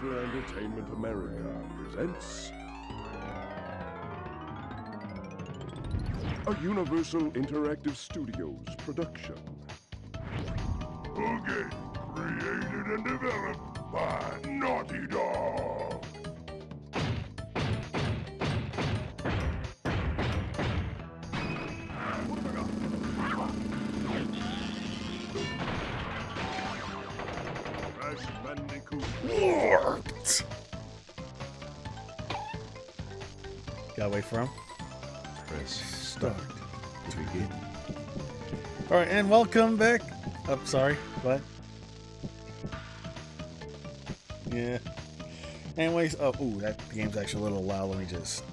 Digital Entertainment America presents a Universal Interactive Studios production. A game created and developed by Naughty Dog. Crash Bandicoot Warped. Gotta wait for him. Press start to begin. Alright, and welcome back. Oh, sorry. What? Yeah. Anyways, ooh, that game's actually a little loud. Let me just...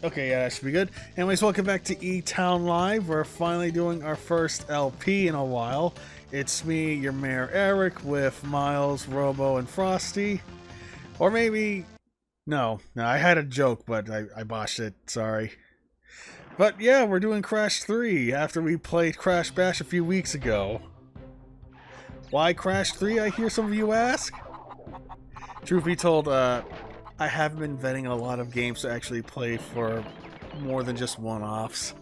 Okay, yeah, that should be good. Anyways, welcome back to E-Town Live. We're finally doing our first LP in a while. It's me, your Mayor Eric, with Miles, Robo, and Frostey. Or maybe... No, I had a joke, but I botched it. Sorry. But yeah, we're doing Crash 3 after we played Crash Bash a few weeks ago. Why Crash 3, I hear some of you ask? Truth be told, I haven't been vetting a lot of games to actually play for more than just one-offs.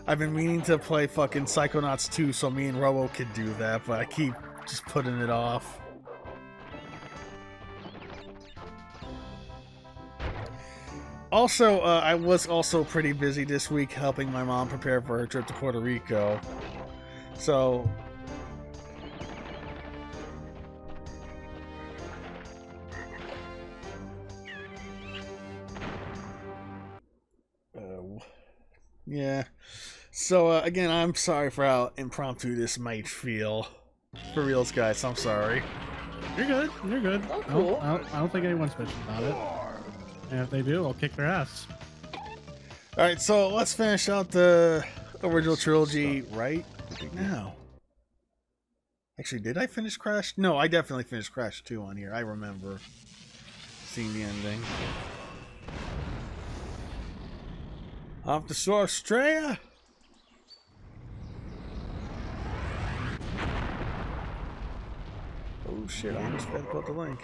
I've been meaning to play fucking Psychonauts 2 so me and Robo could do that, but I keep just putting it off. Also, I was also pretty busy this week helping my mom prepare for her trip to Puerto Rico. So... yeah. So, again, I'm sorry for how impromptu this might feel. For reals, guys, I'm sorry. You're good. You're good. Oh, cool. I don't think anyone's bitching about it. And if they do, I'll kick their ass. Alright, so let's finish out the original trilogy right now. Actually, did I finish Crash? No, I definitely finished Crash 2 on here. I remember seeing the ending. Off to Australia! Oh shit, I almost forgot about the link.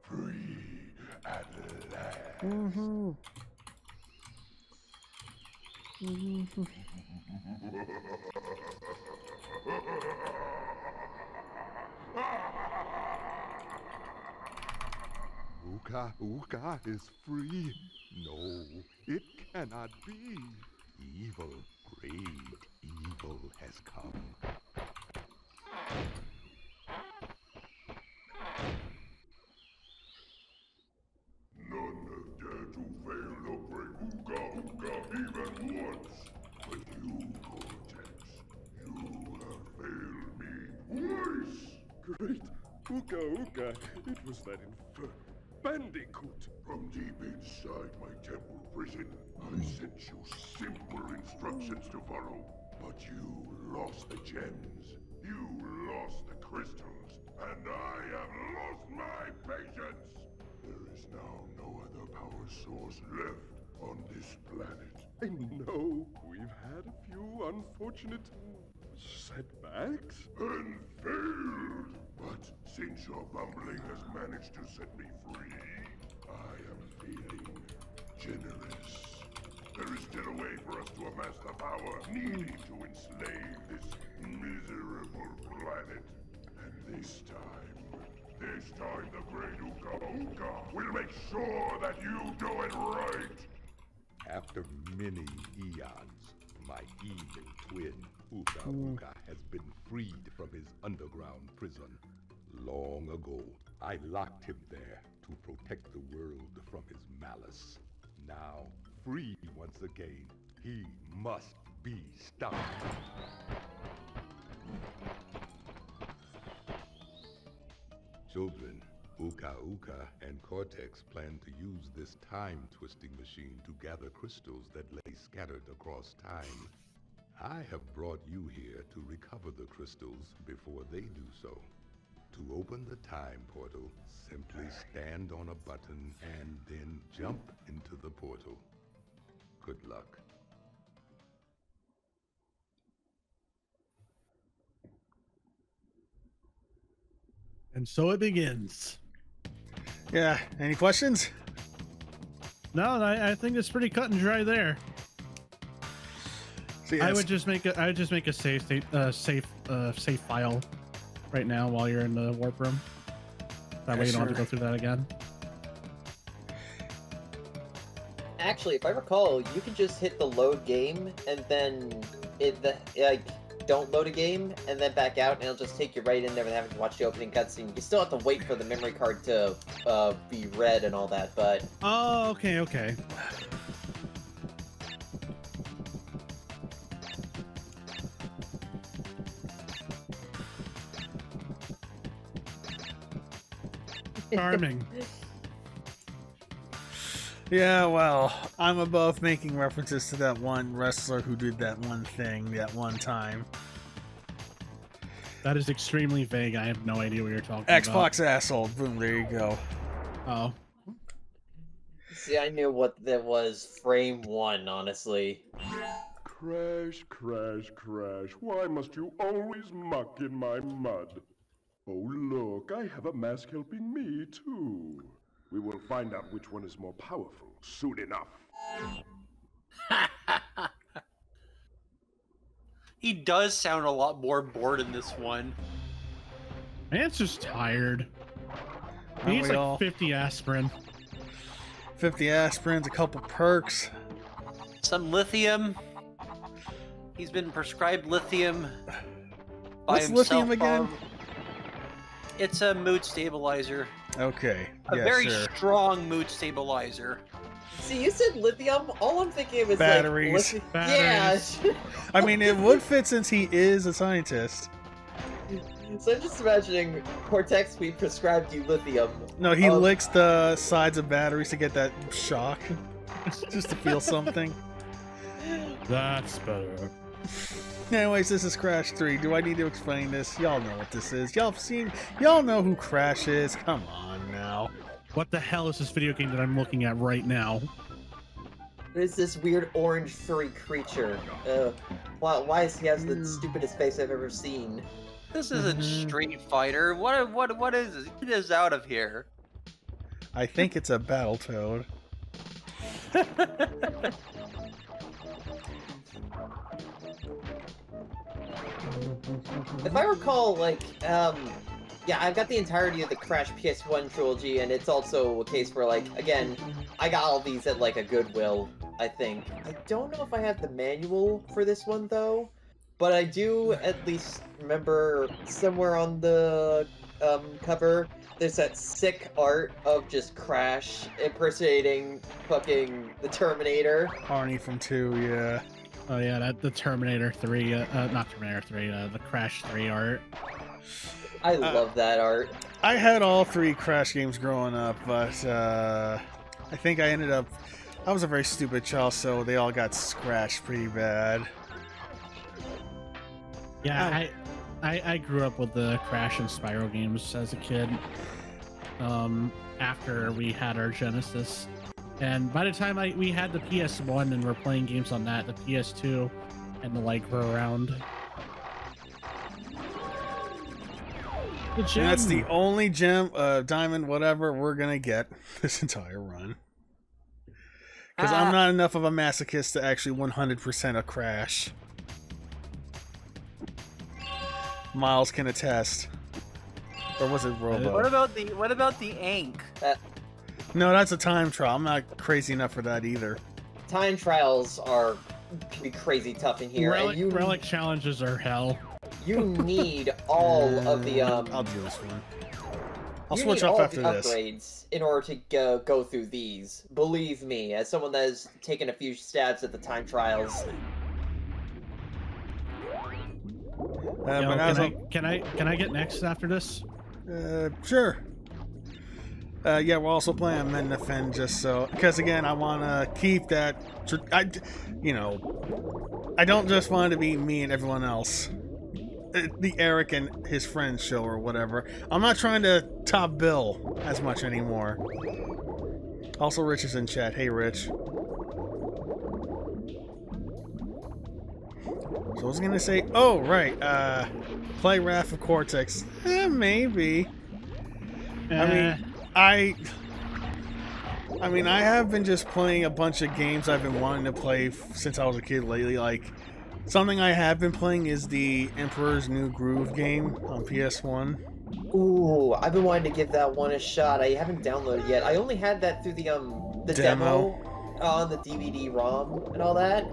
Free at last. Mm-hmm. Uka Uka is free. No, it cannot be. Evil, great evil has come. None have dared to fail to break Uka Uka even once. But you, Cortex, you have failed me twice. Great Uka Uka, it was that infernal Bandicoot. From deep inside my temple prison, I sent you simple instructions to follow. But you lost the gems, you lost the crystals, and I have lost my patience. There is now no other power source left on this planet. I know we've had a few unfortunate setbacks and failed. But since your bumbling has managed to set me free, I am feeling generous. There is still a way for us to amass the power needed to enslave this miserable planet. And this time the great Uka Uka will make sure that you do it right. After many eons, my evil twin, Uka Uka, has been freed from his underground prison. Long ago, I locked him there to protect the world from his malice. Now, free once again, he must be stopped. Children, Uka Uka and Cortex plan to use this time-twisting machine to gather crystals that lay scattered across time. I have brought you here to recover the crystals before they do so. To open the time portal, simply stand on a button and then jump into the portal. Good luck. And so it begins. Yeah. Any questions? No, I think it's pretty cut and dry there. So, yeah, I would just make a save state, save file right now while you're in the warp room. That way you don't have to go through that again. Actually, if I recall, you can just hit the load game and then don't load a game and then back out, and it'll just take you right in there without having to watch the opening cutscene. You still have to wait for the memory card to be read and all that, but... Oh, okay. Charming. Yeah, well, I'm above making references to that one wrestler who did that one thing that one time. That is extremely vague. I have no idea what you're talking Xbox asshole. Boom, there you go. about. Oh. See, I knew what that was frame 1, honestly. Crash, crash, crash. Why must you always muck in my mud? Oh, look, I have a mask helping me, too. We will find out which one is more powerful soon enough. He does sound a lot more bored in this one. Man's just tired. Aren't He's we like all? 50 aspirin. 50 aspirins, a couple perks. Some lithium. He's been prescribed lithium by What's himself. lithium again? It's a mood stabilizer. Okay. A Yeah, very sure. strong mood stabilizer. See, you said lithium. All I'm thinking of is Batteries. like Batteries. Yeah. I mean, it would fit since he is a scientist. So I'm just imagining Cortex. We prescribed you lithium. No, he licks the sides of batteries to get that shock. Just to feel something. That's better. Anyways, this is Crash 3. Do I need to explain this? Y'all know what this is. Y'all know who Crash is. Come on now. What the hell is this video game that I'm looking at right now? What is this weird orange furry creature? Why is he has the stupidest face I've ever seen? This isn't Street Fighter. What is this? Get us out of here. I think it's a Battletoad. If I recall, like, yeah, I've got the entirety of the Crash PS1 trilogy, and it's also a case where, like, again, I got all these at, like, a Goodwill, I think. I don't know if I have the manual for this one, though, but I do at least remember somewhere on the cover, there's that sick art of just Crash impersonating fucking the Terminator. Arnie from 2, yeah. Oh yeah, the Terminator 3, not Terminator 3, the Crash 3 art. I love that art. I had all 3 Crash games growing up, but I think I was a very stupid child, so they all got scratched pretty bad. Yeah, I grew up with the Crash and Spyro games as a kid. After we had our Genesis. And by the time we had the PS1 and we're playing games on that, the PS2 and the like were around. And that's the only gem, diamond, whatever, we're gonna get this entire run. Because I'm not enough of a masochist to actually 100% a Crash. Miles can attest. Or was it Robo? What about the ink? No, that's a time trial. I'm not crazy enough for that either. Time trials can be crazy tough in here. Relic challenges are hell. You need all of the I'll do this one. I'll you switch need off all after of the this. upgrades in order to go through these. Believe me, as someone that has taken a few stabs at the time trials. Can I get next after this? Sure. Yeah, we're also playing Mendefen just so, because again, I want to keep that, I don't just want it to be me and everyone else. The Eric and his friends show or whatever. I'm not trying to top Bill as much anymore. Also, Rich is in chat. Hey, Rich. So I was gonna say, oh, right, play Wrath of Cortex. Maybe. I mean, I have been just playing a bunch of games I've been wanting to play since I was a kid lately. Like, something I have been playing is the Emperor's New Groove game on PS1. Ooh, I've been wanting to give that one a shot. I haven't downloaded yet. I only had that through the demo on the DVD-ROM and all that.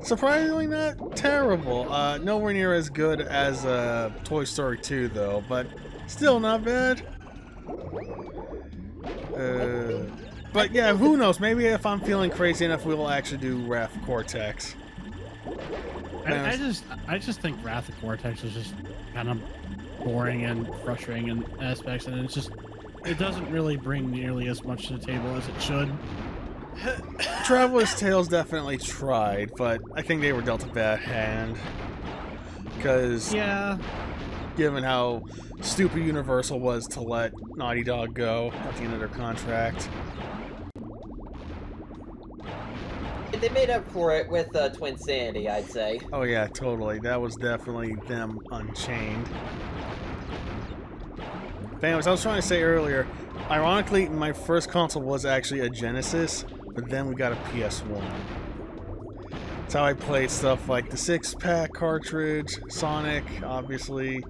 Surprisingly not terrible. Nowhere near as good as Toy Story 2, though, but still not bad. But yeah, who knows? Maybe if I'm feeling crazy enough, we'll actually do Wrath of Cortex. I just think Wrath of Cortex is just kind of boring and frustrating in aspects, and it doesn't really bring nearly as much to the table as it should. Traveler's Tales definitely tried, but I think they were dealt a bad hand. Because, yeah, given how stupid Universal was to let Naughty Dog go at the end of their contract. They made up for it with Twin Sanity, I'd say. Oh yeah, totally. That was definitely them unchained. But anyways, I was trying to say earlier, ironically, my first console was actually a Genesis, but then we got a PS1. That's how I played stuff like the 6-pack cartridge, Sonic, obviously,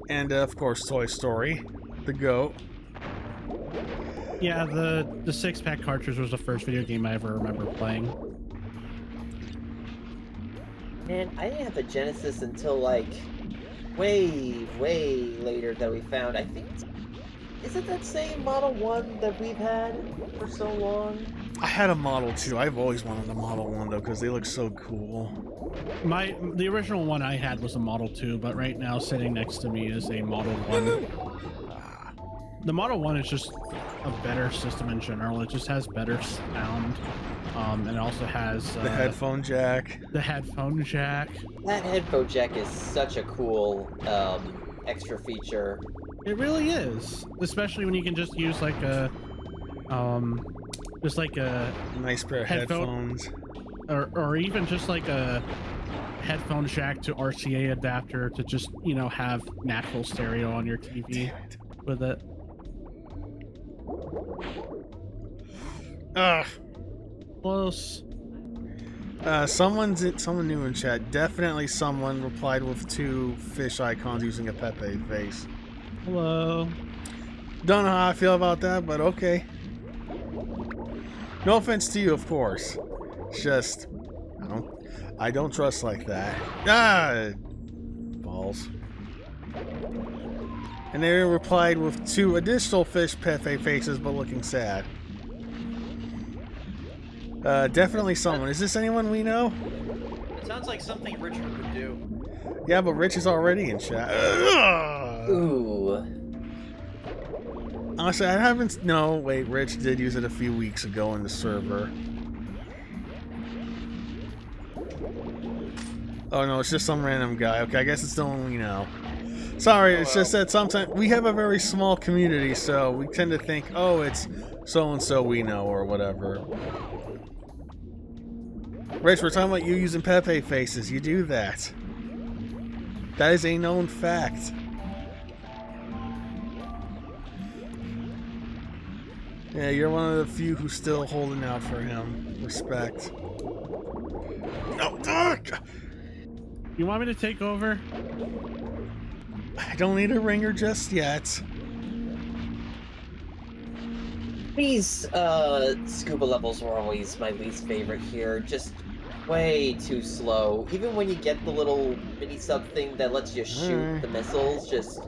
and of course Toy Story, the GOAT. Yeah, the 6-pack cartridge was the first video game I ever remember playing. Man, I didn't have a Genesis until like way later that we found. I think is it that same Model 1 that we've had for so long? I had a Model 2. I've always wanted a Model 1 though because they look so cool. The original one I had was a Model 2, but right now sitting next to me is a Model 1. The Model 1 is just a better system in general. It just has better sound. And it also has the headphone jack. The headphone jack. That headphone jack is such a cool extra feature. It really is, especially when you can just use like a nice pair of headphones, or even just like a headphone jack to RCA adapter to just have natural stereo on your TV with it. Close. Someone new in chat. Definitely someone replied with 2 fish icons using a Pepe face. Hello. Don't know how I feel about that, but okay. No offense to you, of course. It's just I don't trust like that. Balls. And they replied with 2 additional fish Pepe faces, but looking sad. Definitely someone. Is this anyone we know? It sounds like something Richard would do. Yeah, but Rich is already in chat. Ooh. Honestly, I haven't... No, wait, Rich did use it a few weeks ago in the server. Oh no, it's just some random guy. Okay, I guess it's the one we know. Sorry, it's just that sometimes we have a very small community, so we tend to think, oh, it's so-and-so we know, or whatever. Rich, we're talking about you using Pepe faces. You do that. That is a known fact. Yeah, you're one of the few who's still holding out for him. Respect. No, You want me to take over? I don't need a ringer just yet. These scuba levels were always my least favorite here. Just way too slow. Even when you get the little mini sub thing that lets you shoot the missiles, just...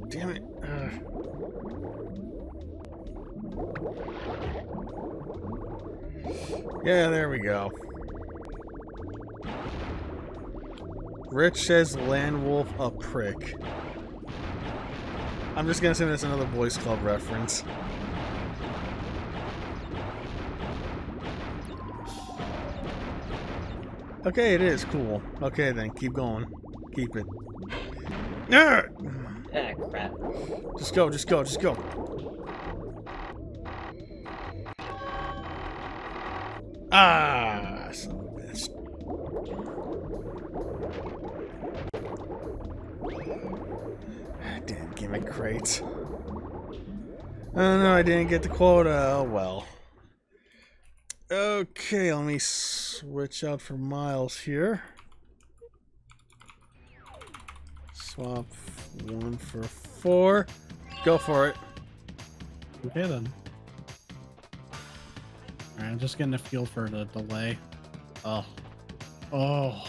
Damn it. Yeah, there we go. Rich says Land Wolf a prick. I'm just gonna say that's another Boys Club reference. Okay, it is cool. Okay then, keep going. Keep it. Ah, crap. Just go, just go, just go. Ah, son of a bitch. Damn gimmick crates. Oh no, I didn't get the quota. Oh well. Okay, let me switch out for Miles here. Swap 1 for 4. Go for it. Okay then. Alright, I'm just getting a feel for the delay. Oh. Oh.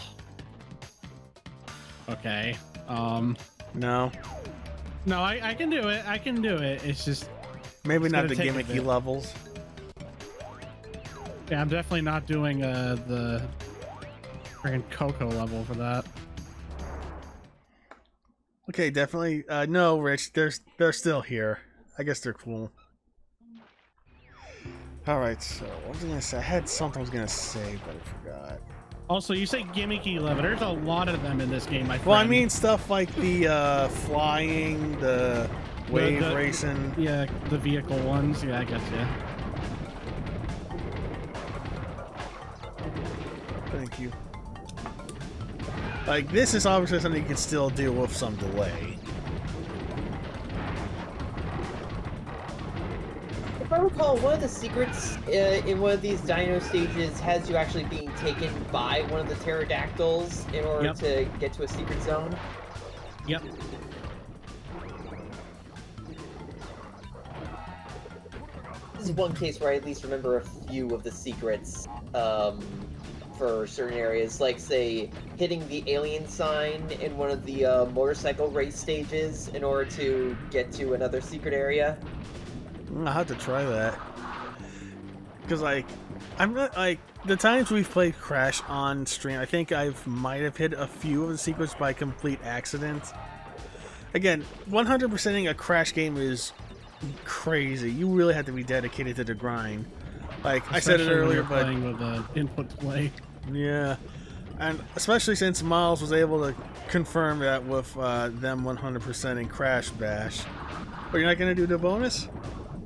Okay. No. No, I can do it. I can do it. It's just Maybe it's not the gonna take a gimmicky bit. levels. Yeah, I'm definitely not doing the freaking Coco level for that. Okay, definitely. No, Rich, they're still here. I guess they're cool. Alright, so what was I gonna say? I had something I was gonna say, but I forgot. Also, you say gimmicky level. There's a lot of them in this game, my friend. Well, I mean stuff like the flying, the wave the- racing. Yeah, the vehicle ones. Yeah, I get you. Thank you. Like, this is obviously something you can still do with some delay. If I recall, one of the secrets in one of these dino stages has you actually being taken by one of the pterodactyls in order Yep. to get to a secret zone. Yep. This is one case where I at least remember a few of the secrets for certain areas, like, say, hitting the alien sign in one of the motorcycle race stages in order to get to another secret area. I'll have to try that. Because, like, I'm not, like, the times we've played Crash on stream, I think I might have hit a few of the secrets by complete accident. Again, 100%ing a Crash game is crazy. You really have to be dedicated to the grind. Like, I said it Especially when earlier, you're but... playing with the input delay. Yeah. And especially since Miles was able to confirm that with them 100%ing Crash Bash. But you're not going to do the bonus?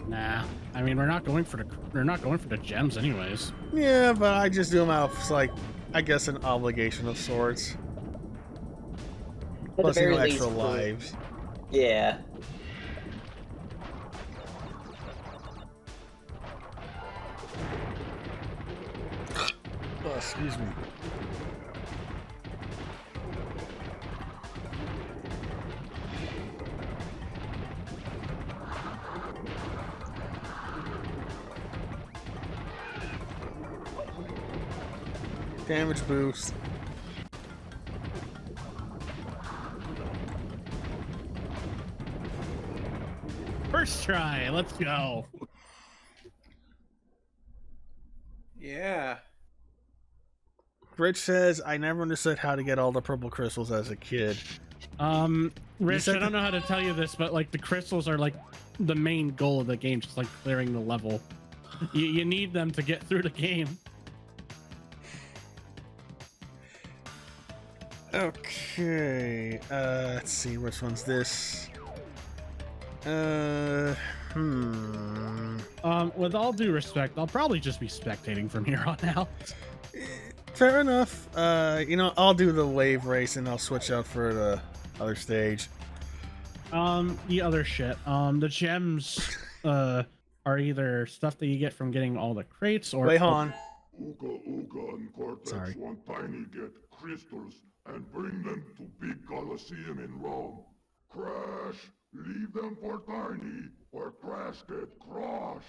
Nah. I mean, we're not going for the gems anyways. Yeah, but I just do them out of, like, I guess an obligation of sorts. At Plus, the you very know, extra least, lives. Yeah. Oh, excuse me. Damage boost. First try. Let's go. Yeah. Rich says, I never understood how to get all the purple crystals as a kid. Rich, said I don't know how to tell you this, but like the crystals are like the main goal of the game, just like clearing the level. You need them to get through the game. Okay, let's see, which one's this? With all due respect, I'll probably just be spectating from here on out. Fair enough. You know, I'll do the wave race and I'll switch out for the other stage. The other shit. The gems, are either stuff that you get from getting all the crates or... Wait, hold on. Uka Uka and Cortex Sorry. want Tiny get crystals and bring them to Big Colosseum in Rome. Crash, leave them for Tiny, or Crash get crushed.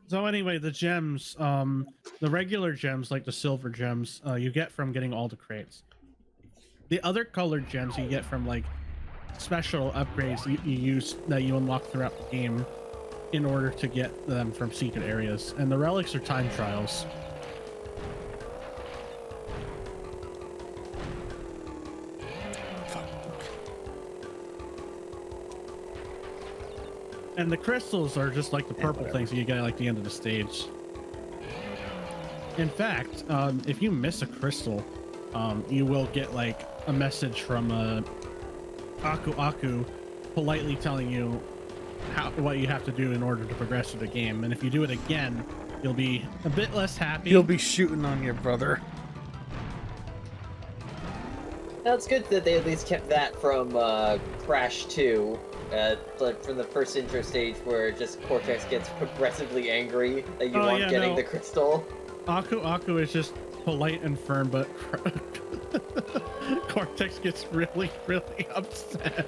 So anyway, the gems, the regular gems, like the silver gems, you get from getting all the crates. The other colored gems you get from like special upgrades you use that you unlock throughout the game in order to get them from secret areas. And the relics are time trials. And the crystals are just like the purple things that you get at like the end of the stage. In fact, if you miss a crystal, you will get like a message from Aku Aku politely telling you what you have to do in order to progress through the game. And if you do it again, you'll be a bit less happy. You'll be shooting on your brother. That's good that they at least kept that from Crash 2. Like from the first intro stage where just Cortex gets progressively angry that you aren't getting the crystal. Aku is just polite and firm, but Cortex gets really, really upset.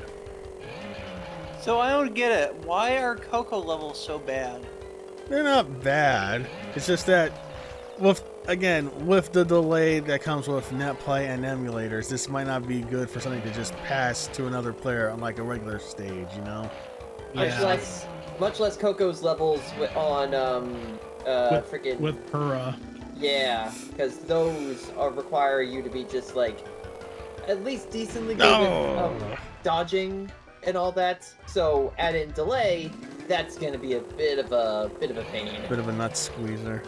So I don't get it. Why are Coco levels so bad? They're not bad. It's just that with the delay that comes with net play and emulators, this might not be good for something to just pass to another player on like a regular stage, you know? Yeah. Much less Coco's levels on freaking with Pura. Yeah, because those require you to be just like at least decently good with dodging and all that. So add in delay, that's gonna be a bit of a pain. Bit of a nut squeezer.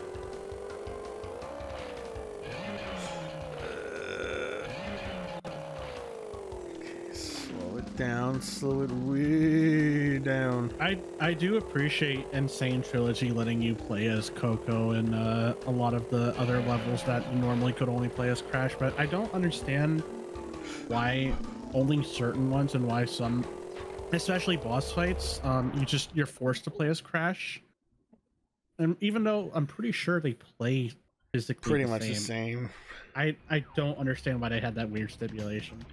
Slow it way down. I do appreciate Insane Trilogy letting you play as Coco and a lot of the other levels that you normally could only play as Crash, but I don't understand why only certain ones and why some, especially boss fights, you're forced to play as Crash. And even though I'm pretty sure they play physically pretty much the same. I don't understand why they had that weird stipulation.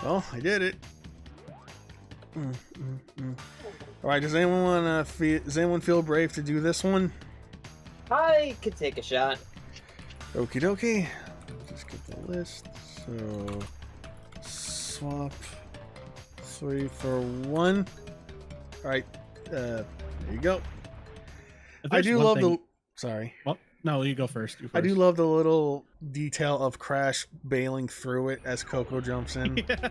Well, I did it. All right, does anyone feel brave to do this one? I could take a shot. Okie dokie. Just get the list. So swap 3 for 1. All right, there you go. I do love the. Sorry. Well, no, you go first. I do love the little detail of Crash bailing through it as Coco jumps in. Yeah.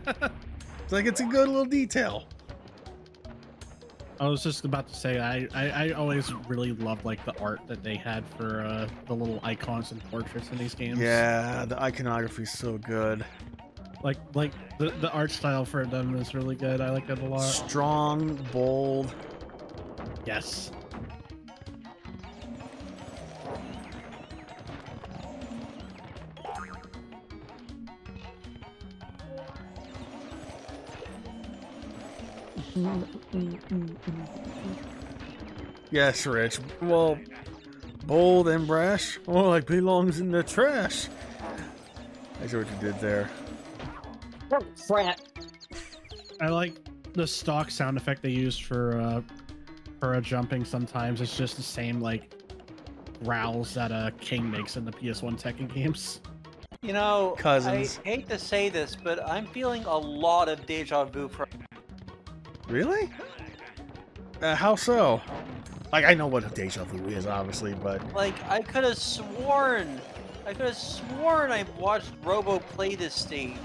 It's like it's a good little detail. I was just about to say I always really loved like the art that they had for the little icons and portraits in these games. Yeah, the iconography is so good. Like the art style for them is really good. I like that a lot. Strong, bold. Yes. Yes, Rich. Well, bold and brash, more like belongs in the trash. I see what you did there. Frat. I like the stock sound effect they used for a jumping. Sometimes it's just the same like growls that King makes in the PS1 Tekken games. You know, Cousins. I hate to say this, but I'm feeling a lot of deja vu from. Really? How so? Like, I know what a deja vu is, obviously, but... Like, I could have sworn I watched Robo play this stage.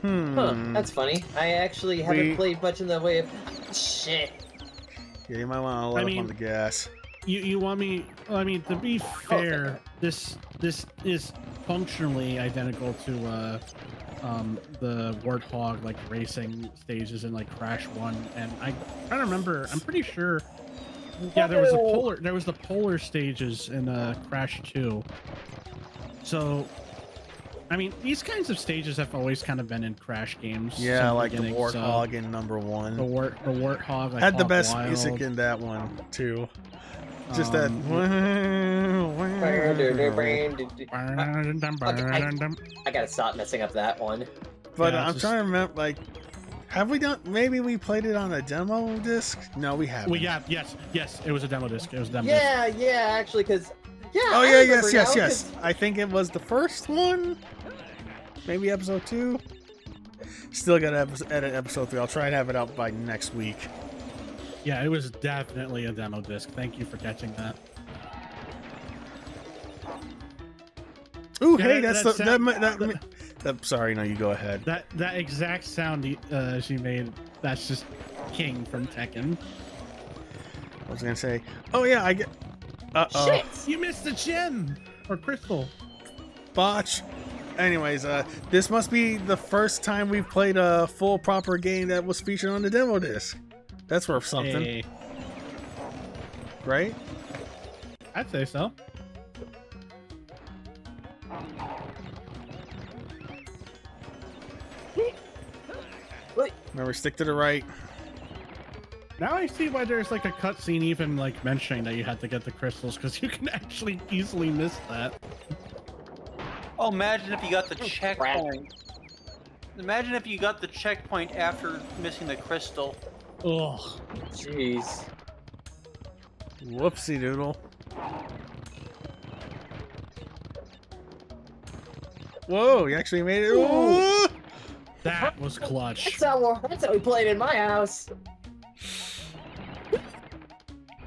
Huh, that's funny. I actually haven't played much in the way of... Shit. Yeah, you might want to let up on the gas. You want me... I mean, to be fair, this is functionally identical to the Warthog like racing stages in like Crash 1, and I don't remember. I'm pretty sure. Yeah, there was the polar stages in Crash 2. So, I mean, these kinds of stages have always kind of been in Crash games. Yeah, like the Warthog in number 1. The Warthog like, had the best Wild. music in that one too. Just that. I gotta stop messing up that one. But Yeah, I'm trying to remember, like, have we done? Maybe we played it on a demo disc. No, we haven't. Yes, it was a demo disc. It was a demo disc. Yeah, actually, because Oh yeah, yes. I think it was the first one. Maybe episode 2. Still gotta edit episode 3. I'll try and have it out by next week. Yeah, it was definitely a demo disc. Thank you for catching that. Ooh, Yeah, hey, sorry, no, you go ahead. That exact sound she made, that's just King from Tekken. I was gonna say, oh yeah, I get. Shit! You missed the gem or crystal. Botch. Anyways, this must be the first time we've played a full proper game that was featured on the demo disc. That's worth something, Hey. right? I'd say so. Wait. Remember, stick to the right. Now I see why there's like a cutscene even like mentioning that you had to get the crystals, because you can actually easily miss that. Oh, imagine if you got the checkpoint. Imagine if you got the checkpoint after missing the crystal. Ugh. Jeez. Whoopsie doodle. Whoa, you actually made it. Ooh. That was clutch. That's how we played in my house.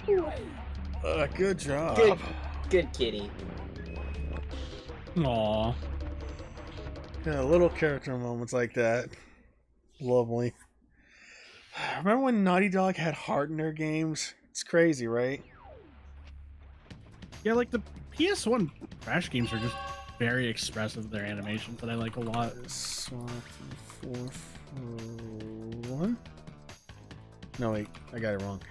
Good job. Good kitty. Aw. Yeah, little character moments like that. Lovely. Remember when Naughty Dog had heart in their games? It's crazy, right? Yeah, like the PS1 Crash games are just very expressive. Their animations that I like a lot. Swap 4 for 1? No, wait. I got it wrong.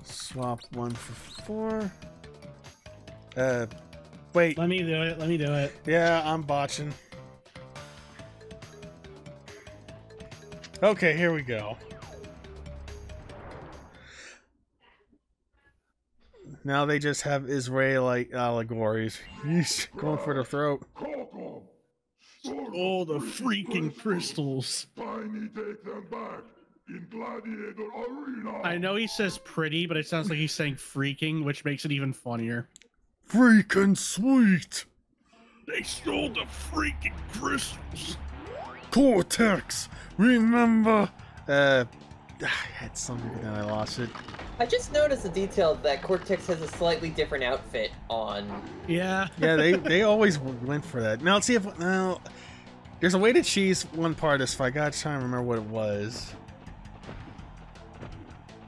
Swap 1 for 4. Wait. Let me do it. Let me do it. Yeah, I'm botching. Okay, here we go. Now they just have Israelite allegories. Yeesh, going for the throat. Oh, the freaking crystals. Tiny, take them back in Gladiator Arena. I know he says pretty, but it sounds like he's saying freaking, which makes it even funnier. Freaking sweet. They stole the freaking crystals. Cortex, remember? I had something, but then I lost it. I just noticed the detail that Cortex has a slightly different outfit on. Yeah. Yeah, they always went for that. Now let's see if now there's a way to cheese one part of this fight. I gotta try and remember what it was.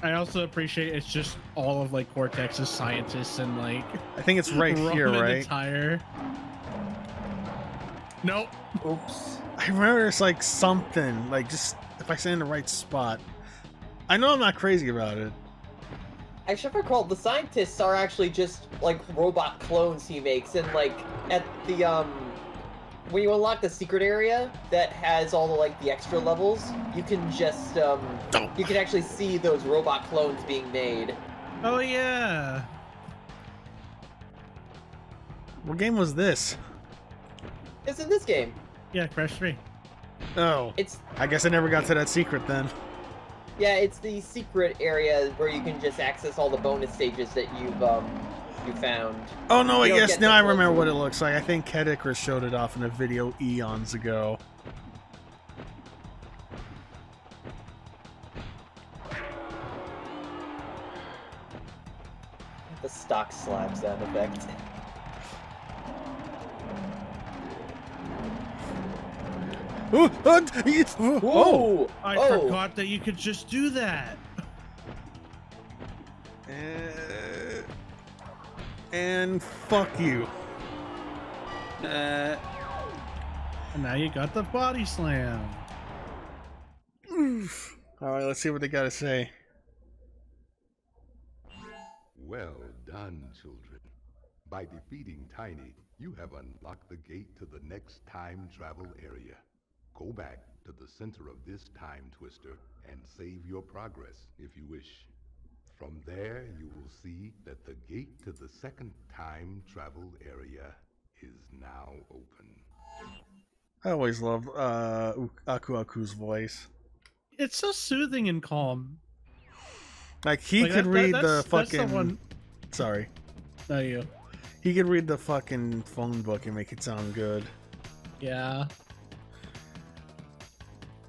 I also appreciate it's just all of like Cortex's scientists and like I think it's right here, Roman right? attire. Nope. Oops. I remember it's like something like just if I stay in the right spot. I know I'm not crazy about it. I should recall the scientists are actually just like robot clones he makes, and like at the when you unlock the secret area that has all the like the extra levels, you can just you can actually see those robot clones being made. Oh yeah. What game was this? It's in this game. Yeah, Crash 3. Oh, It's I guess I never got to that secret then. yeah, it's the secret area where you can just access all the bonus stages that you've you found. Oh no, You don't yes, get now the I full remember what view. it looks like. I think Kedikris showed it off in a video eons ago. The stock slap sound effect. Ooh, oh, I Oh. forgot that you could just do that. And fuck you. And now you got the body slam. All right, let's see what they got to say. Well done, children. By defeating Tiny, you have unlocked the gate to the next time travel area. Go back to the center of this time twister and save your progress if you wish. From there, you will see that the gate to the second time travel area is now open. I always love Aku Aku's voice. It's so soothing and calm. Like he Like, could read the that's fucking. the one. Sorry, No, you. he could read the fucking phone book and make it sound good. Yeah.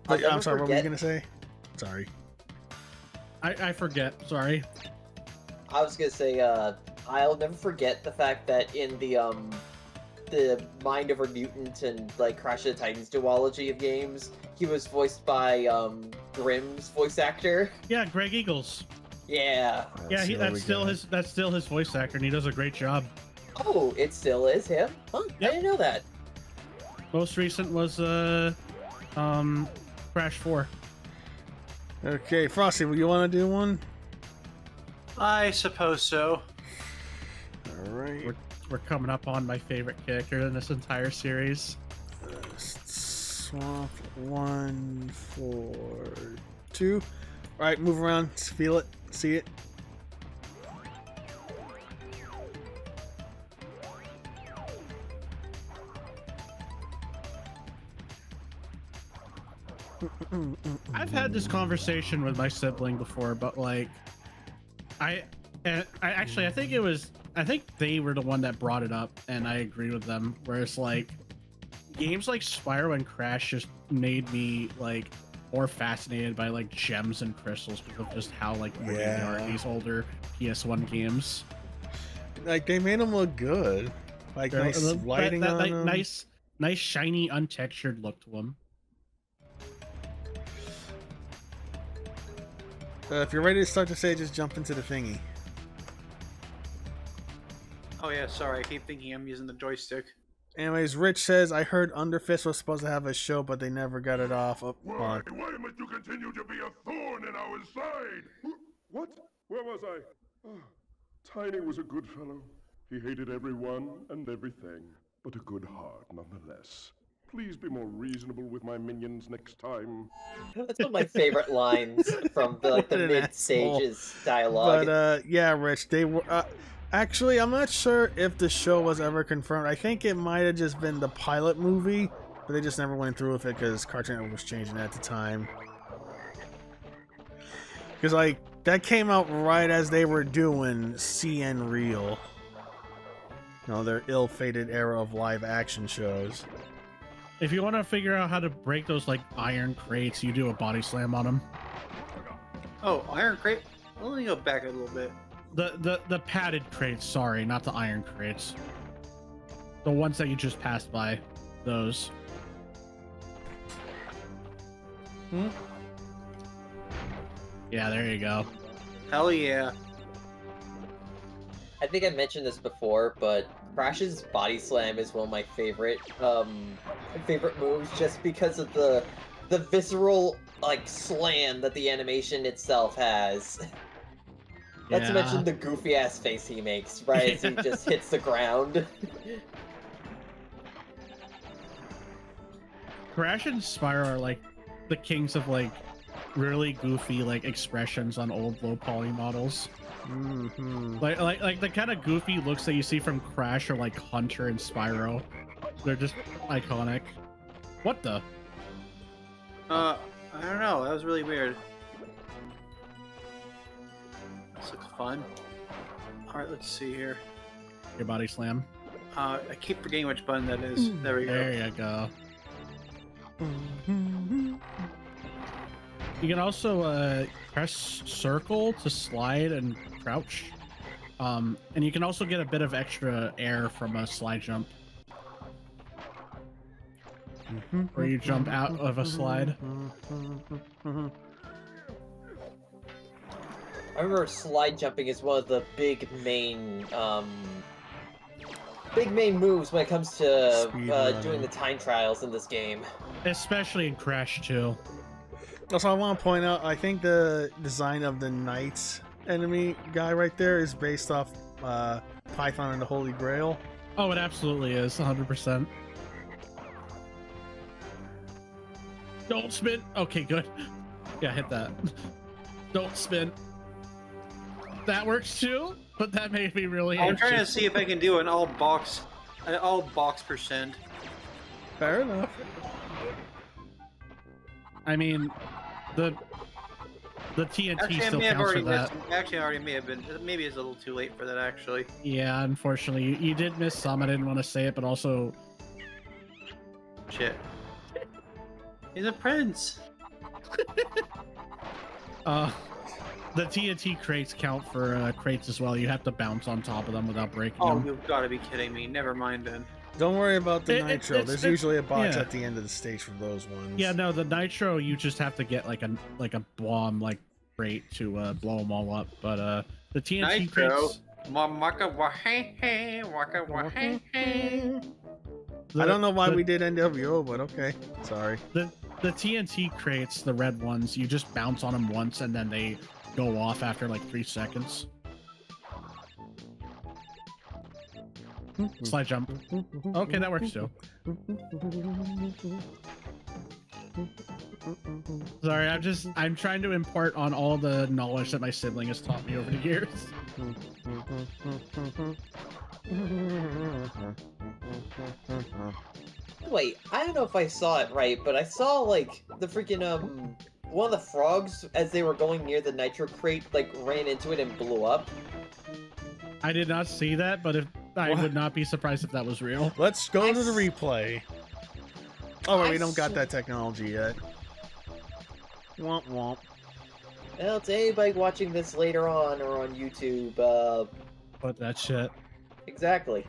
I'll I'm never sorry, what were you forget- gonna say? Sorry. I forget. Sorry. I was gonna say, I'll never forget the fact that in the Mind Over Mutant and like Crash of the Titans duology of games, he was voiced by Grimm's voice actor. Yeah, Greg Eagles. Yeah. Let's Yeah, see what we that's still his voice actor, and he does a great job. Oh, it still is him? Huh? Yep. I didn't know that. Most recent was Crash 4. Okay, Frosty, you want to do one? I suppose so. All right. We're coming up on my favorite character in this entire series. Swamp 1 for 2. All right, move around, feel it, see it. I've had this conversation with my sibling before, but like, I actually, I think they were the one that brought it up, and I agree with them. Whereas like, games like Spyro and Crash just made me like more fascinated by like gems and crystals because of just how like pretty they are in these older PS1 games. Like they made them look good, like nice lighting on like, them. nice shiny, untextured look to them. If you're ready to start the stage, just jump into the thingy. Oh yeah, sorry. I keep thinking I'm using the joystick. Anyways, Rich says, I heard Underfist was supposed to have a show, but they never got it off. Oh, Why must you continue to be a thorn in our side? What? Where was I? Oh, Tiny was a good fellow. He hated everyone and everything, but a good heart nonetheless. Please be more reasonable with my minions next time. That's one of my favorite lines from the, like, the mid-stages dialogue. But, yeah, Rich, they were... actually, I'm not sure if the show was ever confirmed. I think it might have just been the pilot movie, but they just never went through with it because Cartoon Network was changing at the time. Because, like, that came out right as they were doing CN Real. You know, their ill-fated era of live-action shows. If you want to figure out how to break those like iron crates, you do a body slam on them. Oh, iron crate? Let me go back a little bit. The padded crates, sorry, not the iron crates. The ones that you just passed by, those. Yeah, there you go. Hell yeah. I think I mentioned this before, but Crash's body slam is one of my favorite moves, just because of the visceral like slam that the animation itself has. Not to mention the goofy ass face he makes right as he just hits the ground. Crash and Spyro are like the kings of like really goofy like expressions on old low poly models. Like the kind of goofy looks that you see from Crash are like Hunter and Spyro. They're just iconic. What the? I don't know. That was really weird. This looks fun. All right, let's see here. Your body slam. I keep forgetting which button that is. There we go. There you go. You can also press circle to slide and crouch. And you can also get a bit of extra air from a slide jump. Where you jump out of a slide. I remember slide jumping is one of the big main moves when it comes to doing the time trials in this game. Especially in Crash 2. Also, I want to point out, I think the design of the Knights enemy guy right there is based off Python and the Holy Grail. Oh, it absolutely is, 100%. Don't spin. Okay, good. Yeah, hit that. Don't spin. That works too, but that made me really I'm anxious. trying to see if I can do an all box percent. Fair enough. I mean, the TNT Actually, still counts for that. Actually, I already may have been. Maybe it's a little too late for that, actually. Yeah, unfortunately, you did miss some. I didn't want to say it, but also... Shit. He's a prince! The TNT crates count for crates as well. You have to bounce on top of them without breaking them. Oh, you've got to be kidding me. Never mind then. Don't worry about the nitro. There's usually a box yeah. at the end of the stage for those ones. Yeah, no, the nitro you just have to get like a bomb like crate to blow them all up. But the TNT nitro. crates. I don't know why we did NWO, but okay. Sorry. The TNT crates, the red ones, you just bounce on them once and then they go off after like 3 seconds. Mm-hmm. Slide jump. Okay, that works too. Sorry, I'm trying to impart on all the knowledge that my sibling has taught me over the years. Wait, I don't know if I saw it right, but I saw like the freaking one of the frogs as they were going near the nitro crate like ran into it and blew up. I did not see that, but I would not be surprised if that was real. Let's go to the replay. Oh, wait, we don't got that technology yet. Womp womp. Well, to anybody watching this later on or on YouTube, But that shit. exactly.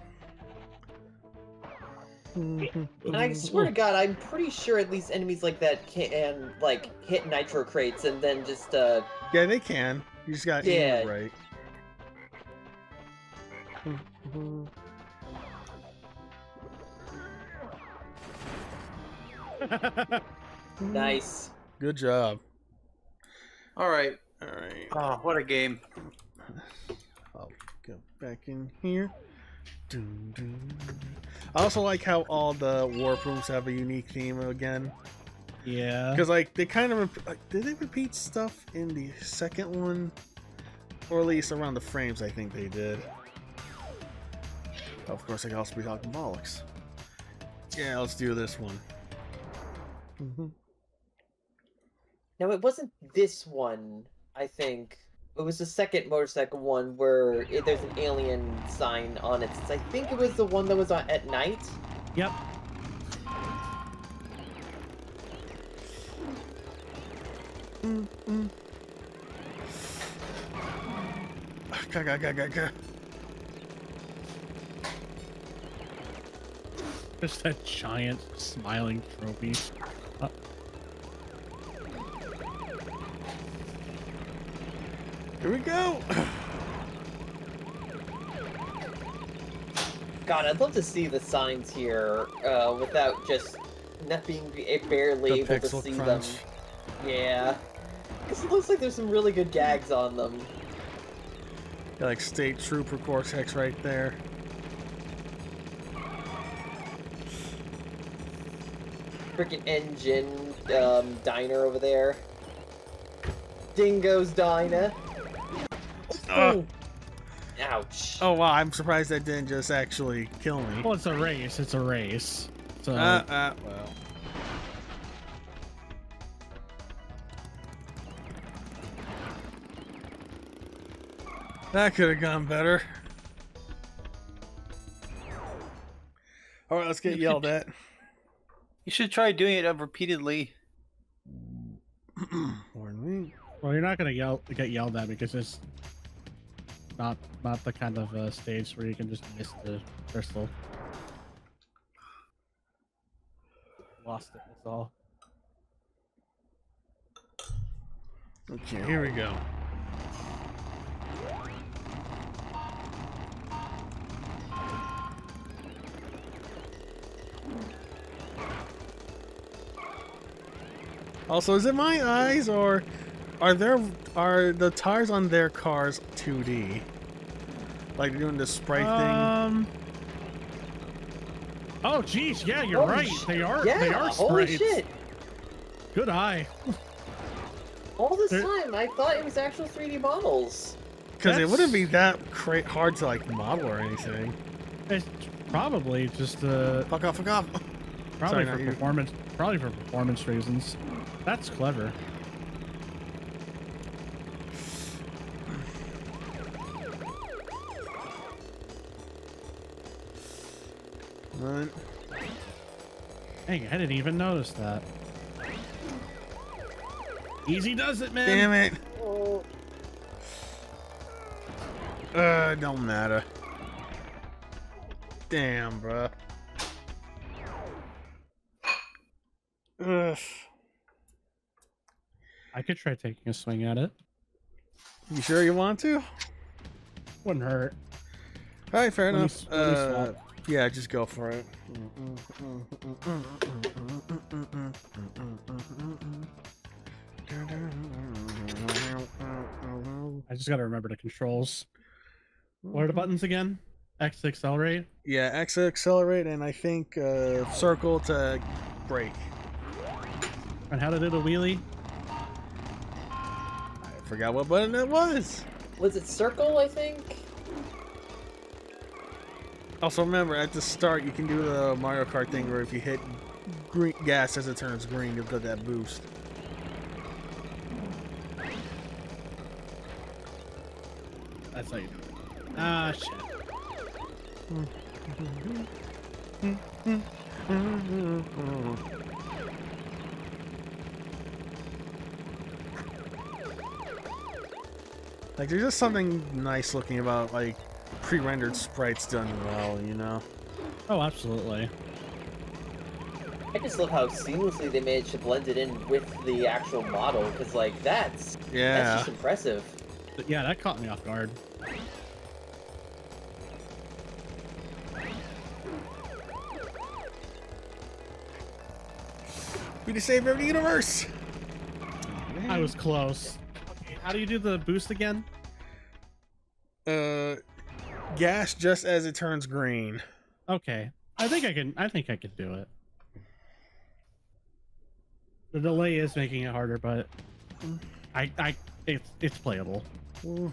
And I swear to God, I'm pretty sure at least enemies like that can, like, hit nitro crates and then just, Yeah, they can. You just got aim it right. Nice. Good job. All right. All right. Oh, what a game. I'll go back in here. I also like how all the warp rooms have a unique theme again. Yeah. Because, like, they kind of... did they repeat stuff in the second one? Or at least around the frames, I think they did. Of course, I can also be talking bollocks. Yeah, let's do this one. Now, it wasn't this one, I think. It was the second motorcycle one where there's an alien sign on it. I think it was the one that was on at night. Yep. Just that giant smiling trophy. Here we go! God, I'd love to see the signs here without just not being barely able to see them. Yeah. Because it looks like there's some really good gags on them. Got like State Trooper Cortex right there. Freaking engine diner over there. Dingo's diner. Oh. Ouch. Oh wow, I'm surprised that didn't just actually kill me. Well, it's a race. It's a race. So. Well. That could have gone better. Alright, let's get yelled at. You should try doing it repeatedly. Pardon me. Well, you're not gonna get yelled at because it's not the kind of stage where you can just miss the crystal. Lost it. That's all. Okay, here we go. Also, is it my eyes, or are the tires on their cars 2D? Like they're doing the sprite thing? Oh jeez, yeah, you're right. They are sprites. Holy shit. Good eye. All this time, I thought it was actual 3D models. Because it wouldn't be that hard to like model or anything. It's probably just fuck off. Probably Sorry, for performance. Probably for performance reasons. That's clever. Right. Dang, I didn't even notice that. Easy does it, man. Damn it. Don't matter. Damn, bruh. Ugh. I could try taking a swing at it. You sure you want to? Wouldn't hurt. All right, fair Let me enough. swap. Yeah, just go for it. I just gotta remember the controls. What are the buttons again? X to accelerate? Yeah, X to accelerate, and I think circle to brake. And how to do the wheelie? I forgot what button it was. Was it circle, I think? Also remember, at the start, you can do the Mario Kart thing where if you hit green gas as it turns green, you'll get that boost. That's how you do it. Ah, shit. Like, there's just something nice looking about, like, pre-rendered sprites done well, you know? Oh, absolutely. I just love how seamlessly they managed to blend it in with the actual model, because, like, that's just impressive. But yeah, that caught me off guard. We just saved every universe! I was close. How do you do the boost again? Gas just as it turns green. Okay. I think I can do it. The delay is making it harder, but it's playable.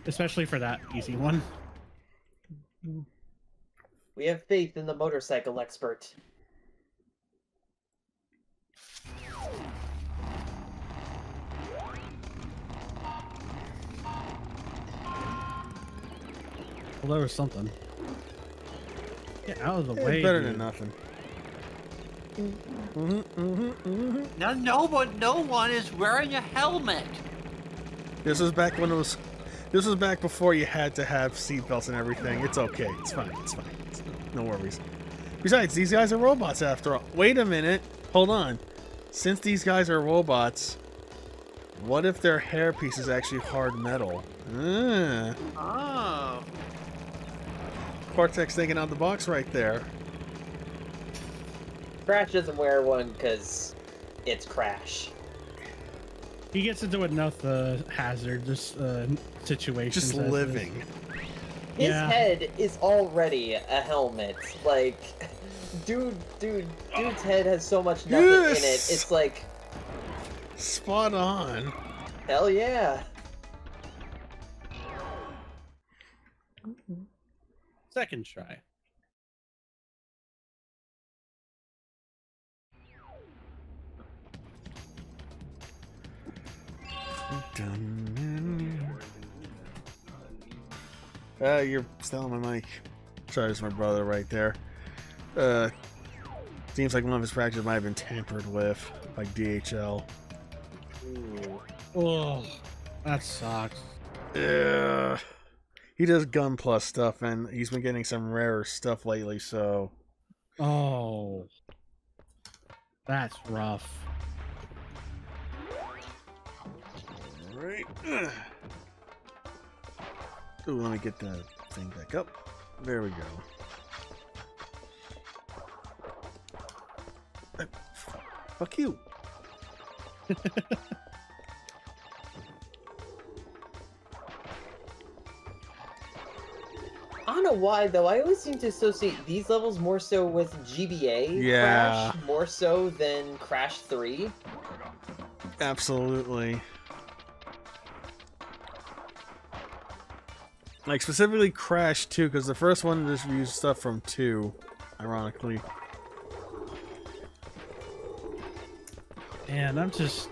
Especially for that easy one. We have faith in the motorcycle expert. Well, there was something. Get out of the way. Better dude. than nothing. No, but no one is wearing a helmet. This was back when it was. This was back before you had to have seatbelts and everything. It's okay. It's fine. It's fine. No worries. Besides, these guys are robots after all. Wait a minute. Hold on. Since these guys are robots, what if their hairpiece is actually hard metal? Oh. Cortex thinking out the box right there. Crash doesn't wear one because it's Crash. He gets into enough hazardous situations. Just living. His Yeah. head is already a helmet. Like, dude's head has so much nothing in it. Yes! It's like, Spot on. hell yeah. Second try. You're still on my mic. Sorry, it's my brother right there. Seems like one of his packages might have been tampered with by DHL. Oh, that sucks. Yeah. He does Gun Plus stuff, and he's been getting some rarer stuff lately, so... Oh. That's rough. Alright. Ooh, let me get the thing back up. There we go. Fuck you. I don't know why, though. I always seem to associate these levels more so with GBA Yeah. Crash, more so than Crash 3. Absolutely. Like, specifically Crash 2, because the first one just used stuff from 2, ironically. And I'm just...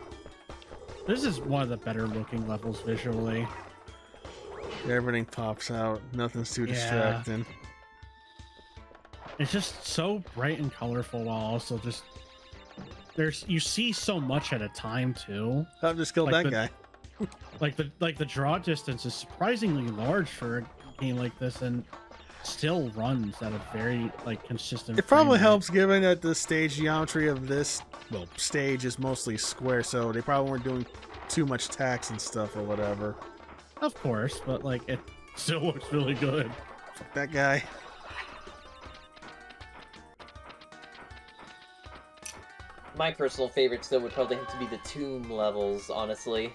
This is one of the better looking levels visually. Everything pops out. Nothing's too Yeah. distracting. It's just so bright and colorful while also just... You see so much at a time, too. I've just killed Like that guy. Like the draw distance is surprisingly large for a game like this, and still runs at a very consistent. It probably frame rate. helps given that the stage geometry of this stage is mostly square, so they probably weren't doing too much tax and stuff or whatever. Of course, but it still looks really good. Fuck that guy. My personal favorites, though, would probably have to be the Tomb levels, honestly.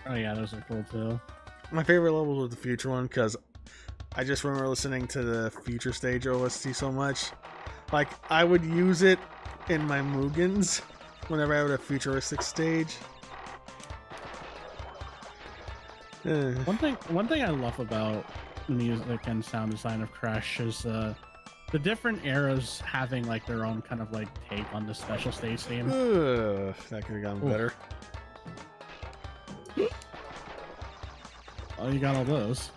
Oh yeah, those are cool too. My favorite level was the future one because I just remember listening to the future stage OST so much. Like, I would use it in my Mugans whenever I have a futuristic stage. One thing I love about music and sound design of Crash is the different eras having like their own kind of like take on the special stage theme. That could have gone better. Oh, you got all those.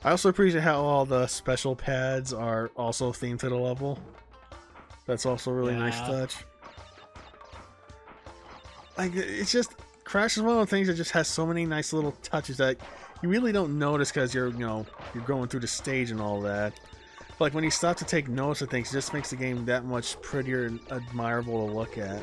I also appreciate how all the special pads are also themed to the level. That's also a really nice touch. Like, it's just, Crash is one of those things that just has so many nice little touches that you really don't notice because you're going through the stage and all that. But like when you stop to take notice of things, it just makes the game that much prettier and admirable to look at.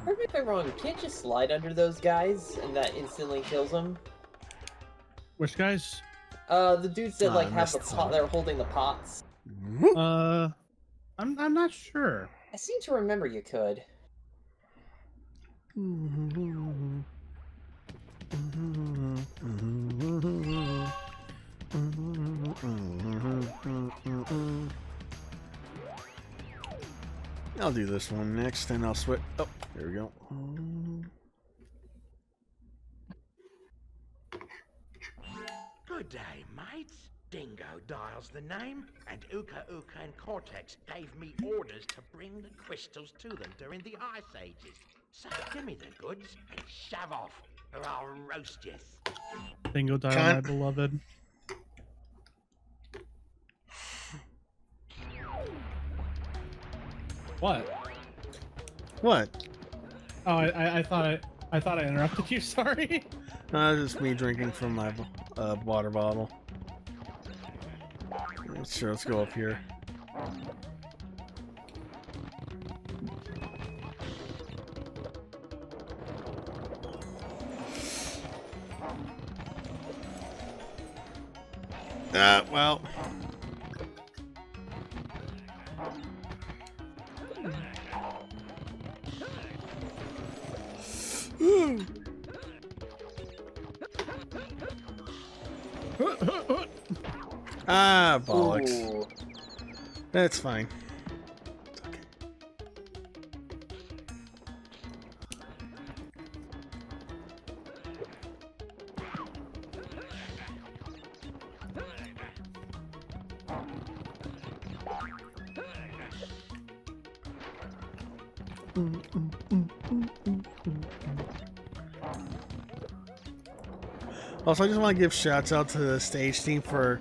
Correct me if I'm wrong, you can't just slide under those guys and that instantly kills them? Which guys? The dudes that like have the pot, they're holding the pots. I'm not sure. I seem to remember you could. I'll do this one next, and I'll switch. Oh, there we go. Good day, mates. Dingo dials the name, and Uka and Cortex gave me orders to bring the crystals to them during the Ice Ages. So give me the goods and shove off, or I'll roast you. Dingo dial, my beloved. What? What? Oh, I thought I interrupted you. Sorry. No, it's just me drinking from my water bottle. Sure, let's go up here. Well. Ah, bollocks. Ooh. That's fine. It's okay. Also, I just want to give shouts out to the stage team for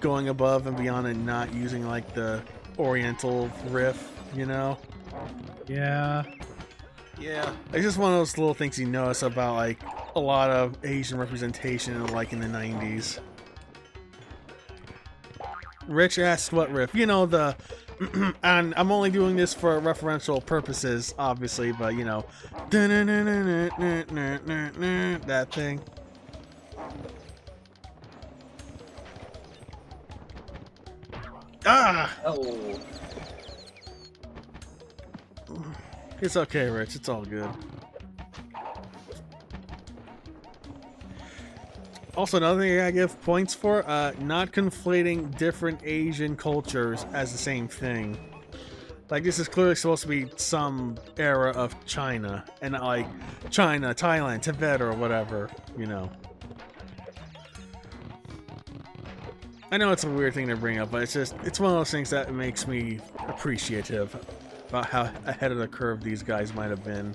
going above and beyond and not using like the Oriental riff, you know? Yeah. Yeah. It's just one of those little things you notice about like a lot of Asian representation like in the 90s. Rich asked what riff? You know, the and I'm only doing this for referential purposes, obviously, but you know, that thing. Ah! Oh. It's okay, Rich. It's all good. Also, another thing I give points for, not conflating different Asian cultures as the same thing. Like, this is clearly supposed to be some era of China, and not like China, Thailand, Tibet, or whatever, you know. I know it's a weird thing to bring up, but it's one of those things that makes me appreciative about how ahead of the curve these guys might have been.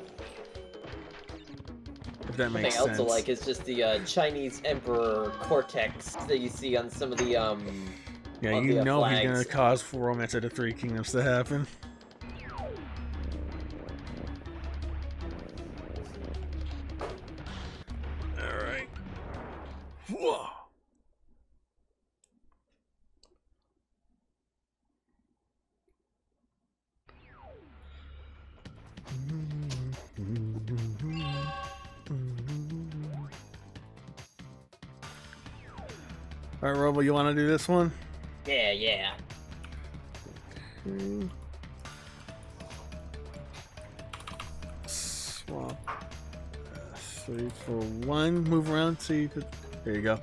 If that makes sense. Something else I like is just the Chinese Emperor Cortex that you see on some of the yeah, you know flags. he's gonna cause Romance of the Three Kingdoms to happen. Whoa. All right, Robo, you want to do this one? Yeah. Swap 3 for 1. Move around so you could. There you go.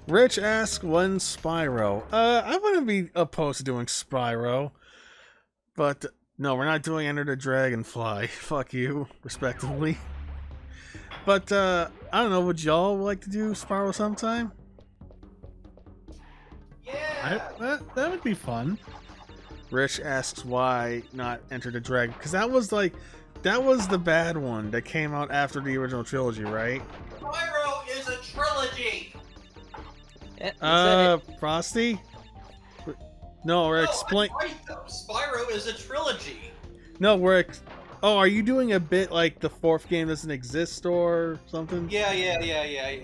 Rich asks when Spyro. I wouldn't be opposed to doing Spyro, but no, we're not doing Enter the Dragonfly. Fuck you, respectively. But I don't know. Would y'all like to do Spyro sometime? Yeah, that would be fun. Rich asks why not Enter the Dragon, because that was the bad one that came out after the original trilogy, right? Spyro is a trilogy. Frosty? No, we're explain. Right, though. Spyro is a trilogy. No, we're. Oh, are you doing a bit like the fourth game doesn't exist or something? Yeah.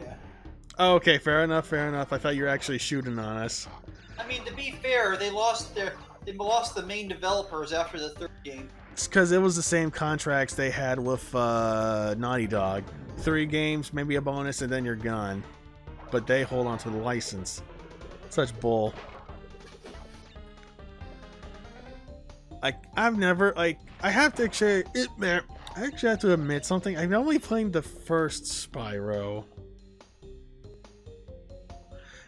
Oh, okay, fair enough. I thought you were actually shooting on us. I mean, to be fair, they lost the main developers after the third game. It's because it was the same contracts they had with Naughty Dog. 3 games, maybe a bonus, and then you're gone. But they hold on to the license. Such bull. I've never, I have to actually have to admit something. I've only played the first Spyro.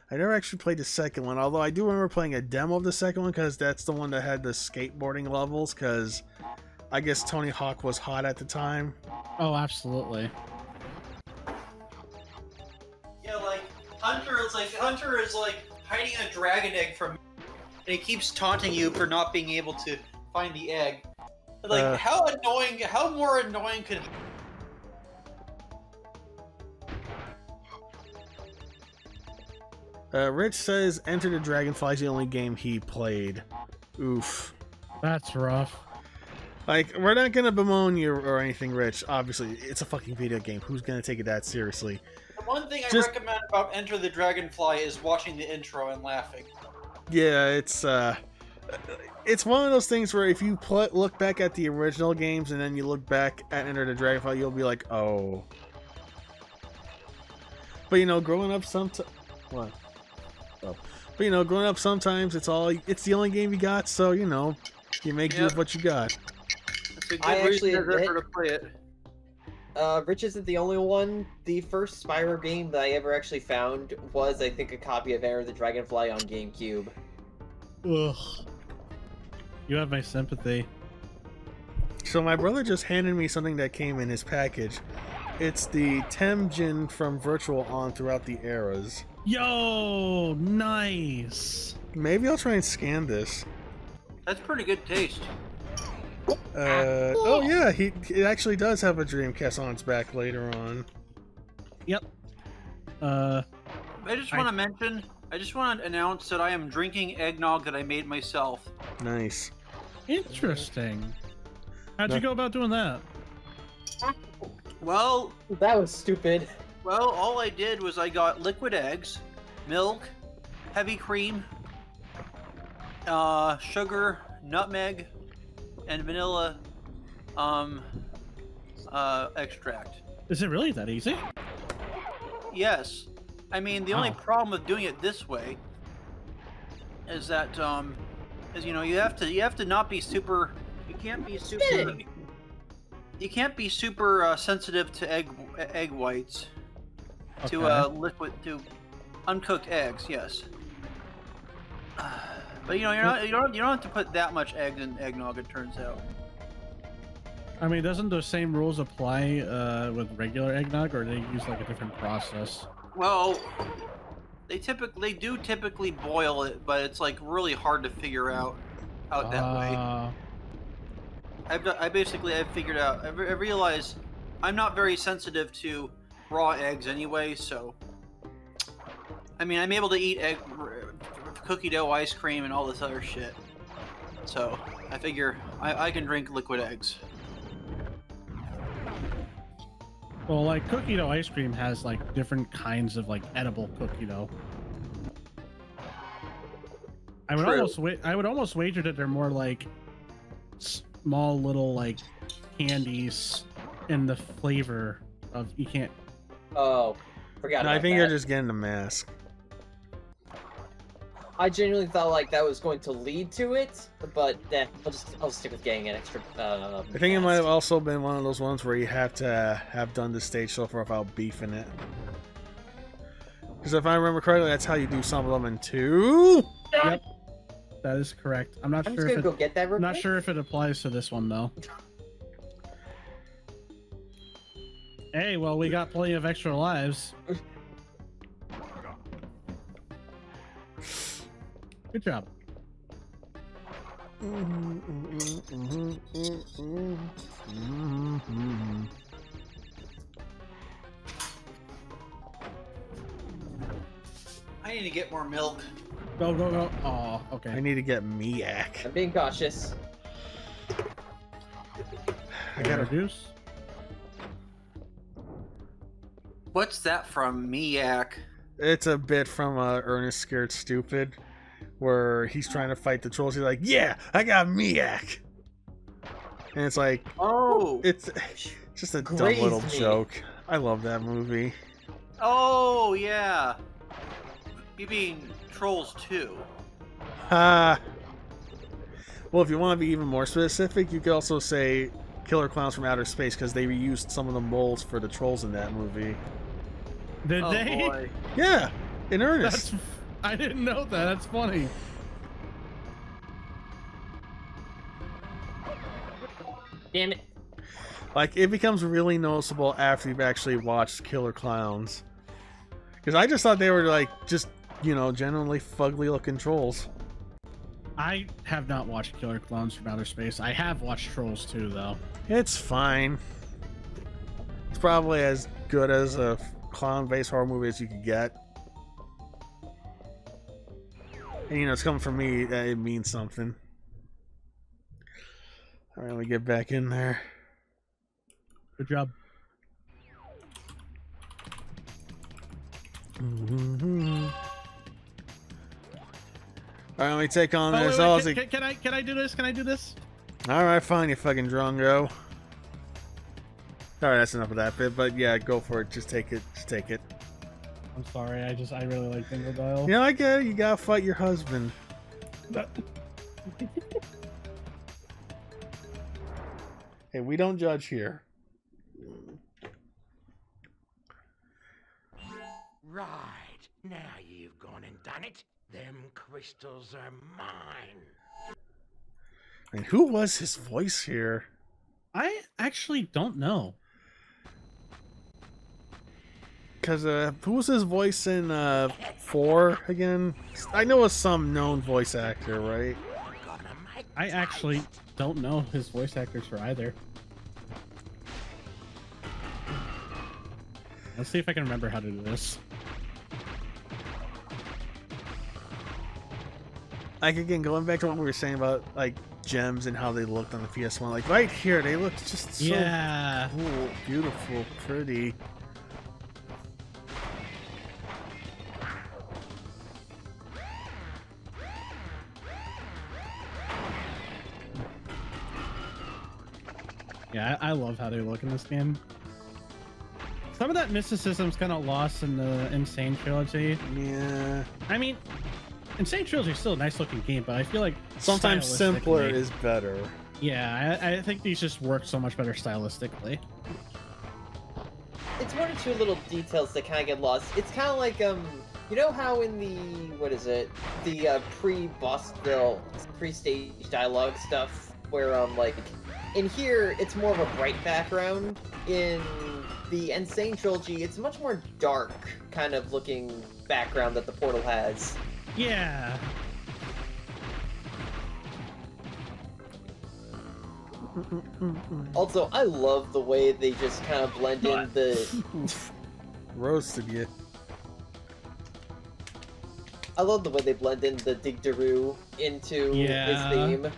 I never actually played the second one, although I do remember playing a demo of the second one because that's the one that had the skateboarding levels, because I guess Tony Hawk was hot at the time. Oh, absolutely. Yeah, like Hunter is like hiding a dragon egg from, and he keeps taunting you for not being able to find the egg. Like, how more annoying could? Rich says Enter the Dragonfly is the only game he played. Oof. That's rough. Like, we're not gonna bemoan you or anything, Rich. Obviously, it's a fucking video game. Who's gonna take it that seriously? The one thing I recommend about Enter the Dragonfly is watching the intro and laughing. Yeah, it's one of those things where if you look back at the original games and then you look back at Enter the Dragonfly, you'll be like, oh. But you know, growing up what? Oh. But you know, growing up sometimes it's the only game you got, so you know, you make do with what you got. It's a good reason to play it. Rich isn't the only one. The first Spyro game that I ever actually found was, I think, a copy of Enter the Dragonfly on GameCube. Ugh. You have my sympathy. So my brother just handed me something that came in his package. It's the N.Grin from Virtual On Throughout the Eras. Yo, nice. Maybe I'll try and scan this. That's pretty good taste. Oh yeah, it actually does have a Dreamcast on its back later on. Yep. I just want to announce that I am drinking eggnog that I made myself. Nice. Interesting. How'd you go about doing that? Well, that was stupid. Well, all I did was I got liquid eggs, milk, heavy cream, sugar, nutmeg, and vanilla extract. Is it really that easy? Yes. I mean, the only problem with doing it this way is that you know, you have to not be super. You can't be super sensitive to egg whites. Okay. To uncooked eggs, yes. But you know, you don't have to put that much eggs in eggnog. It turns out. I mean, doesn't those same rules apply with regular eggnog, or they use like a different process? Well, they do typically boil it, but it's like really hard to figure out that way. I've figured out. I realize I'm not very sensitive to raw eggs anyway, so I mean, I'm able to eat cookie dough ice cream and all this other shit. So I figure I can drink liquid eggs. Well, like cookie dough ice cream has like different kinds of like edible cookie dough. I would almost wager that they're more like small little like candies in the flavor of you can't. Oh, forgot No, about I think that. you're just getting the mask. I genuinely thought like that was going to lead to it, but I'll stick with getting an extra. I think it might have also been one of those ones where you have to have done the stage so far without beefing it. Because if I remember correctly, that's how you do some of them in 2. Yep, that is correct. I'm not I'm sure just if gonna go get that. I'm not sure if it applies to this one though. Hey, well, we got plenty of extra lives. Good job. I need to get more milk. Go, go, go. Oh, I okay. need to get Miak. I'm being cautious. I gotta juice. What's that from, Miak? It's a bit from Ernest Scared Stupid, where he's trying to fight the trolls. He's like, "Yeah, I got Miak," and it's like, Oh, it's just a dumb Grazed little me. joke. I love that movie. oh yeah. You mean Trolls 2? Well, if you want to be even more specific, you could also say Killer Clowns from Outer Space, because they reused some of the molds for the trolls in that movie. Did Oh they? boy. Yeah, in earnest. I didn't know that. That's funny. Damn it. Like, it becomes really noticeable after you've actually watched Killer Clowns. Because I just thought they were, like, just, you know, genuinely fugly looking trolls. I have not watched Killer Clowns from Outer Space. I have watched Trolls 2, though. It's fine. It's probably as good as a clown-based horror movie as you could get. And, you know, it's coming from me, it means something. Alright, let me get back in there. Good job. Alright, let me take on Oh, this wait, Aussie. can I do this? Can I do this? Alright, fine, you fucking drongo. Alright, that's enough of that bit, but yeah, go for it. Just take it. Just take it. I'm sorry. I really like Dingle Dial. You know, I get it. You gotta fight your husband. Hey, we don't judge here. Right. Now you've gone and done it. Them crystals are mine. And who was his voice here? I actually don't know. Because who was his voice in 4 again? I know it's some known voice actor, right? I actually don't know his voice actors for either. Let's see if I can remember how to do this. Like, again, going back to what we were saying about, like, gems and how they looked on the PS1. Like, right here, they look just so Yeah. cool, beautiful, pretty. Yeah, I love how they look in this game. Some of that mysticism's kind of lost in the Insane Trilogy. Yeah. I mean, Insane Trilogy is still a nice looking game, but I feel like Sometimes simpler stylistically- is better. Yeah, I think these just work so much better stylistically. It's one or two little details that kind of get lost. It's kind of like, you know how in the, what is it? The, pre-Bossville, pre-stage dialogue stuff, where, like, in here, it's more of a bright background. In the Insane Trilogy, it's a much more dark kind of looking background that the portal has. Yeah. Also, I love the way they just kind of blend in the... Roasted you. I love the way they blend in the Digdaroo into his theme.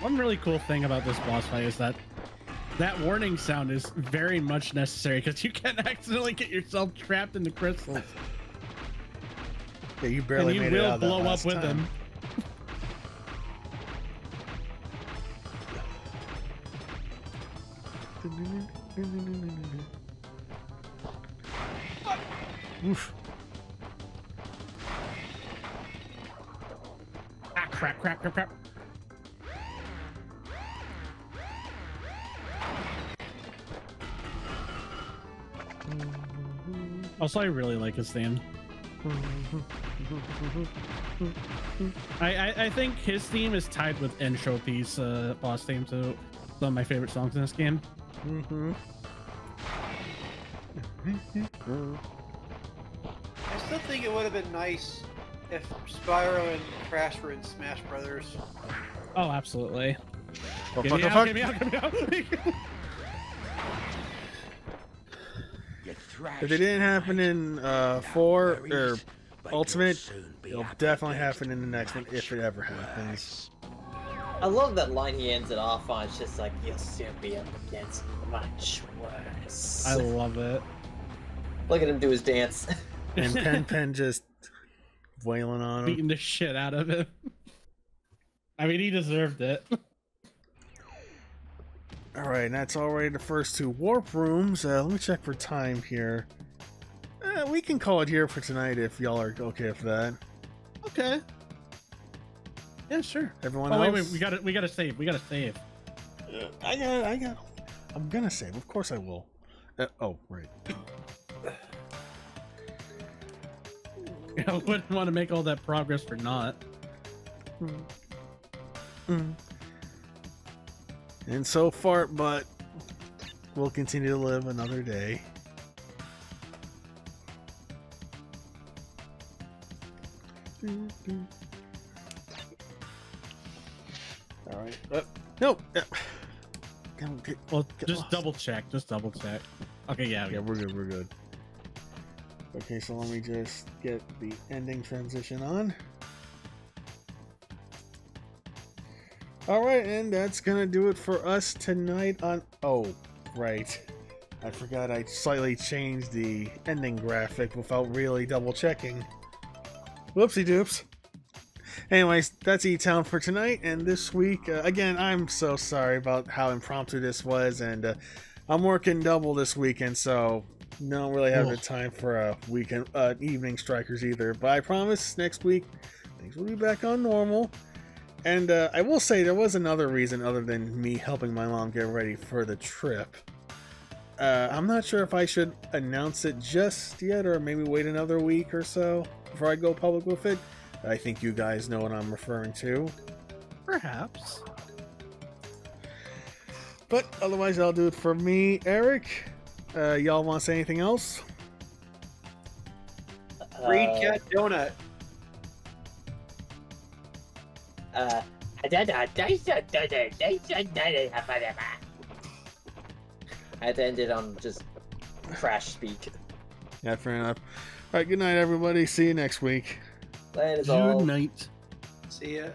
One really cool thing about this boss fight is that that warning sound is very much necessary because you can accidentally get yourself trapped in the crystals. Yeah, you barely and you made it will out of that blow up last with time. them. Oof. Ah, crap, crap, crap, crap. Also, I really like his theme. I think his theme is tied with Entropy's boss theme to some of my favorite songs in this game. I still think it would have been nice if Spyro and Crash were in Smash Brothers. Oh, absolutely. Oh, Get fuck, me oh, out, fuck. get me out, get me out. If it didn't happen in 4 or Ultimate, it'll definitely happen in the next one if it ever happens. I love that line he ends it off on. It's just like, you'll soon be up against much worse. I love it. Look at him do his dance. And Pen just wailing on him. Beating the shit out of him. I mean, he deserved it. Alright, and that's already the first 2 warp rooms. Let me check for time here. We can call it here for tonight if y'all are okay with that. Okay. Yeah, sure. Everyone Oh, else? wait, we gotta save. We gotta save. I got. I'm gonna save. Of course I will. Oh, right. I wouldn't want to make all that progress for not. And so far, but we'll continue to live another day. All right. Nope. Well, Get just lost. double check. Just double check. Okay, yeah. Yeah, we're good. We're good. Okay, so let me just get the ending transition on. All right, and that's gonna do it for us tonight on. Oh, right. I forgot I slightly changed the ending graphic without really double checking. Whoopsie doops. Anyways, that's E-Town for tonight, and this week, again, I'm so sorry about how impromptu this was, and I'm working double this weekend, so don't really have the time for a weekend, evening strikers either, but I promise next week, things will be back on normal. And I will say there was another reason other than me helping my mom get ready for the trip. I'm not sure if I should announce it just yet, or maybe wait another week or so before I go public with it. I think you guys know what I'm referring to. Perhaps. But otherwise, that'll do it for me, Eric. Y'all want to say anything else? Breed Cat Donut. I had to end it on just Crash speak. Yeah, fair enough. Alright, good night, everybody. See you next week. That is all. Good night. See ya.